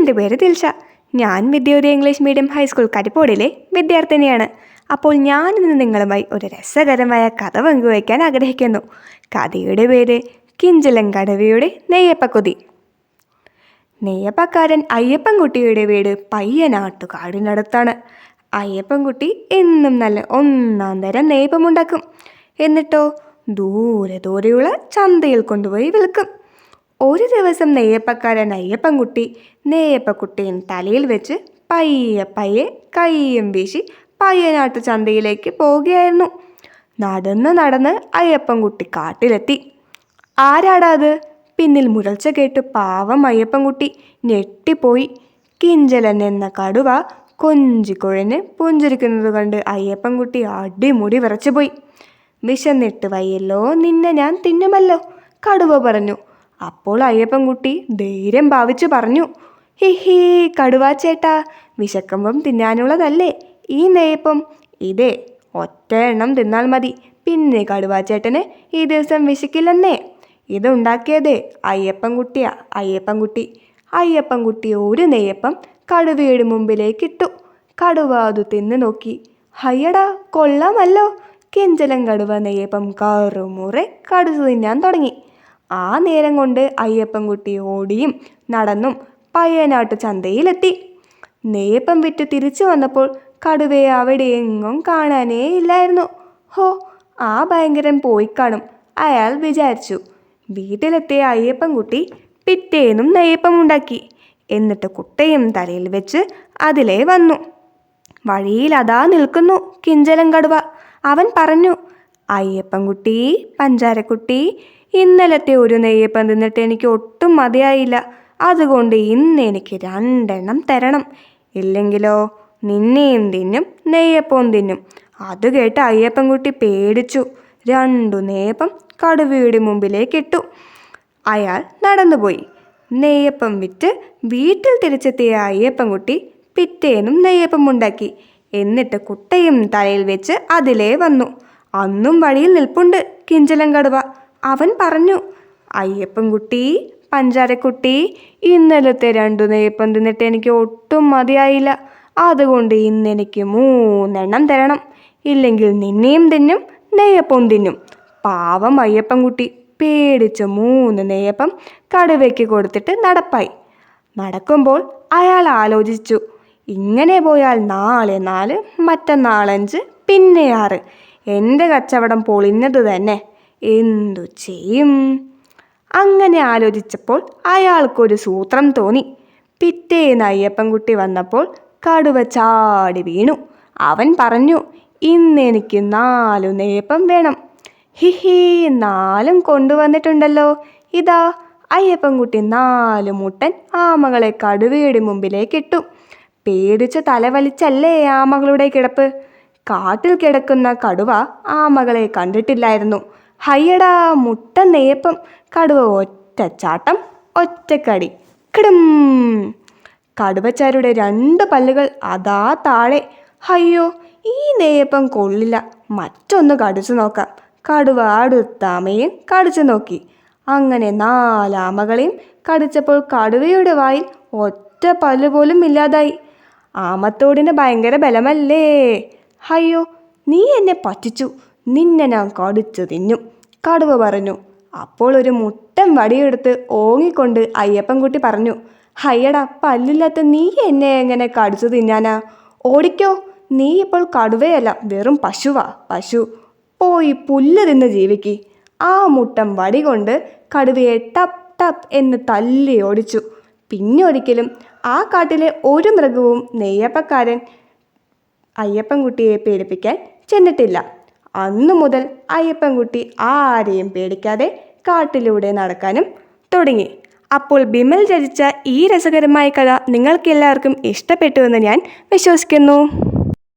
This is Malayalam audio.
എൻ്റെ പേര് ദിൽഷ. ഞാൻ വിദ്യോദയ ഇംഗ്ലീഷ് മീഡിയം ഹൈസ്കൂൾ കരിപ്പോടിലെ വിദ്യാർത്ഥിനിയാണ്. അപ്പോൾ ഞാനിന്ന് നിങ്ങളുമായി ഒരു രസകരമായ കഥ പങ്കുവയ്ക്കാൻ ആഗ്രഹിക്കുന്നു. കഥയുടെ പേര് കിഞ്ചിലം കടുവയുടെ നെയ്യപ്പക്കൊതി. നെയ്യപ്പക്കാരൻ അയ്യപ്പൻകുട്ടിയുടെ വീട് പയ്യനാട്ടുകാടിനടുത്താണ്. അയ്യപ്പൻകുട്ടി എന്നും നല്ല ഒന്നാം തരം നെയ്യപ്പമുണ്ടാക്കും. എന്നിട്ടോ ദൂരെ ദൂരെയുള്ള ചന്തയിൽ കൊണ്ടുപോയി വിൽക്കും. ഒരു ദിവസം നെയ്യപ്പക്കാരൻ അയ്യപ്പൻകുട്ടി നെയ്യപ്പക്കുട്ടിയും തലയിൽ വെച്ച് പയ്യെ പയ്യെ കയ്യും വീശി പയ്യനാട്ടു ചന്തയിലേക്ക് പോവുകയായിരുന്നു. നടന്ന് നടന്ന് അയ്യപ്പൻകുട്ടി കാട്ടിലെത്തി. ആരാടാ അത്? പിന്നിൽ മുരൾച്ച കേട്ട് പാവം അയ്യപ്പൻകുട്ടി ഞെട്ടിപ്പോയി. കിഞ്ചലൻ എന്ന കടുവ കൊഞ്ചിക്കുഴഞ്ഞ് പുഞ്ചിരിക്കുന്നത് കണ്ട് അയ്യപ്പൻകുട്ടി അടിമുടി വിറച്ചുപോയി. വിശന്നിട്ട് വയ്യല്ലോ, നിന്നെ ഞാൻ തിന്നുമല്ലോ, കടുവ പറഞ്ഞു. അപ്പോൾ അയ്യപ്പൻകുട്ടി ധൈര്യം ഭാവിച്ചു പറഞ്ഞു, ഹിഹി കടുവാ ചേട്ടാ, വിശക്കുമ്പം തിന്നാനുള്ളതല്ലേ ഈ നെയ്യപ്പം? ഇതേ ഒറ്റ എണ്ണം തിന്നാൽ മതി, പിന്നെ കടുവാ ചേട്ടന് ഈ ദിവസം വിശക്കില്ലെന്നേ. ഇതുണ്ടാക്കിയതേ അയ്യപ്പൻകുട്ടിയാ. അയ്യപ്പൻകുട്ടി ഒരു നെയ്യപ്പം കടുവയുടെ മുമ്പിലേക്കിട്ടു. കടുവ അത് തിന്നു നോക്കി. ഹയ്യടാ, കൊള്ളാമല്ലോ. കിഞ്ചലം കടുവ നെയ്യപ്പം കറുമുറെ കടുത്തു തിന്നാൻ തുടങ്ങി. ആ നേരം കൊണ്ട് അയ്യപ്പൻകുട്ടി ഓടിയും നടന്നും പയ്യനാട്ടു ചന്തയിലെത്തി. നെയ്യപ്പം വിറ്റ് തിരിച്ചു വന്നപ്പോൾ കടുവയെ അവിടെ എങ്ങും കാണാനേ ഇല്ലായിരുന്നു. ഹോ, ആ ഭയങ്കരൻ പോയി കാണും, അയാൾ വിചാരിച്ചു. വീട്ടിലെത്തിയ അയ്യപ്പൻകുട്ടി പിറ്റേന്നും നെയ്യപ്പം ഉണ്ടാക്കി. എന്നിട്ട് കുട്ടയും തലയിൽ വെച്ച് അതിലേ വന്നു. വഴിയിൽ അതാ നിൽക്കുന്നു കിഞ്ചലം കടുവ. അവൻ പറഞ്ഞു, അയ്യപ്പൻകുട്ടി, പഞ്ചാരക്കുട്ടി, ഇന്നലത്തെ ഒരു നെയ്യപ്പം തിന്നിട്ട് എനിക്ക് ഒട്ടും മതിയായില്ല. അതുകൊണ്ട് ഇന്ന് എനിക്ക് 2 എണ്ണം തരണം. ഇല്ലെങ്കിലോ നിന്നെയും തിന്നും നെയ്യപ്പവും തിന്നും. അത് കേട്ട് അയ്യപ്പൻകുട്ടി പേടിച്ചു. 2 നെയ്യപ്പം കടുവയുടെ മുമ്പിലേക്കിട്ടു. അയാൾ നടന്നുപോയി. നെയ്യപ്പം വിറ്റ് വീട്ടിൽ തിരിച്ചെത്തിയ അയ്യപ്പൻകുട്ടി പിറ്റേന്നും നെയ്യപ്പം ഉണ്ടാക്കി. എന്നിട്ട് കുട്ടയും തലയിൽ വെച്ച് അതിലേ വന്നു. അന്നും വഴിയിൽ നിൽപ്പുണ്ട് കിഞ്ചലം കടുവ. അവൻ പറഞ്ഞു, അയ്യപ്പൻകുട്ടി, പഞ്ചാരക്കുട്ടി, ഇന്നലത്തെ 2 നെയ്യപ്പം തിന്നിട്ട് എനിക്ക് ഒട്ടും മതിയായില്ല. അതുകൊണ്ട് ഇന്ന് എനിക്ക് 3 എണ്ണം തരണം. ഇല്ലെങ്കിൽ നിന്നെയും തിന്നും നെയ്യപ്പവും തിന്നും. പാവം അയ്യപ്പൻകുട്ടി പേടിച്ച് 3 നെയ്യപ്പം കടുവയ്ക്ക് കൊടുത്തിട്ട് നടപ്പായി. നടക്കുമ്പോൾ അയാൾ ആലോചിച്ചു, ഇങ്ങനെ പോയാൽ നാളെ 4, മറ്റന്നാൾ 5, പിന്നെ 6. എൻ്റെ കച്ചവടം പൊളിഞ്ഞത് തന്നെ. എന്തു ചെയ്യും? അങ്ങനെ ആലോചിച്ചപ്പോൾ അയാൾക്കൊരു സൂത്രം തോന്നി. പിറ്റേന്ന് അയ്യപ്പൻകുട്ടി വന്നപ്പോൾ കടുവ ചാടി വീണു. അവൻ പറഞ്ഞു, ഇന്ന് എനിക്ക് 4 നെയ്യപ്പം വേണം. ഹിഹി, 4 കൊണ്ടുവന്നിട്ടുണ്ടല്ലോ. ഇതാ. അയ്യപ്പൻകുട്ടി 4 മുട്ടൻ ആമകളെ കടുവയുടെ മുമ്പിലേക്കിട്ടു. പേടിച്ച് തലവലിച്ചല്ലേ ആമകളുടെ കിടപ്പ്. കാട്ടിൽ കിടക്കുന്ന കടുവ ആമകളെ കണ്ടിട്ടില്ലായിരുന്നു. ഹയ്യടാ, മുട്ടൻ നെയ്യപ്പം. കടുവ ഒറ്റച്ചാട്ടം, ഒറ്റക്കടി, കിടും. കടുവച്ചാരുടെ 2 പല്ലുകൾ അതാ താഴെ. അയ്യോ, ഈ നെയ്യപ്പം കൊള്ളില്ല, മറ്റൊന്ന് കടിച്ചു നോക്കാം. കടുവ അടുത്ത ആമയും കടിച്ചു നോക്കി. അങ്ങനെ 4 ആമകളെയും കടിച്ചപ്പോൾ കടുവയുടെ വായിൽ ഒറ്റ പല്ല് പോലും ഇല്ലാതായി. ആമത്തോടിന് ഭയങ്കര ബലമല്ലേ. അയ്യോ, നീ എന്നെ പറ്റിച്ചു, നിന്നെ ഞാൻ കടിച്ചു തിന്നും, കടുവ പറഞ്ഞു. അപ്പോൾ ഒരു മുട്ടൻ വടിയെടുത്ത് ഓങ്ങിക്കൊണ്ട് അയ്യപ്പൻകുട്ടി പറഞ്ഞു, ഹയ്യടാ, പല്ലില്ലാത്ത നീ എന്നെ എങ്ങനെ കടിച്ചു തിന്നാനാ? ഓടിക്കോ, നീ ഇപ്പോൾ കടുവയല്ല, വെറും പശുവാ, പശു. പോയി പുല്ല് തിന്ന് ജീവിക്ക്. ആ മുട്ടൻ വടി കൊണ്ട് കടുവയെ ടപ്പ് ടപ്പ് എന്ന് തല്ലി ഓടിച്ചു. പിന്നെ ഒരിക്കലും ആ കാട്ടിലെ ഒരു മൃഗവും നെയ്യപ്പക്കാരൻ അയ്യപ്പൻകുട്ടിയെ പേടിപ്പിക്കാൻ ചെന്നിട്ടില്ല. അന്നു മുതൽ അയ്യപ്പൻകുട്ടി ആരെയും പേടിക്കാതെ കാട്ടിലൂടെ നടക്കാനും തുടങ്ങി. അപ്പോൾ ബിമൽ രചിച്ച ഈ രസകരമായ കഥ നിങ്ങൾക്ക് എല്ലാവർക്കും ഇഷ്ടപ്പെട്ടുവെന്ന് ഞാൻ വിശ്വസിക്കുന്നു.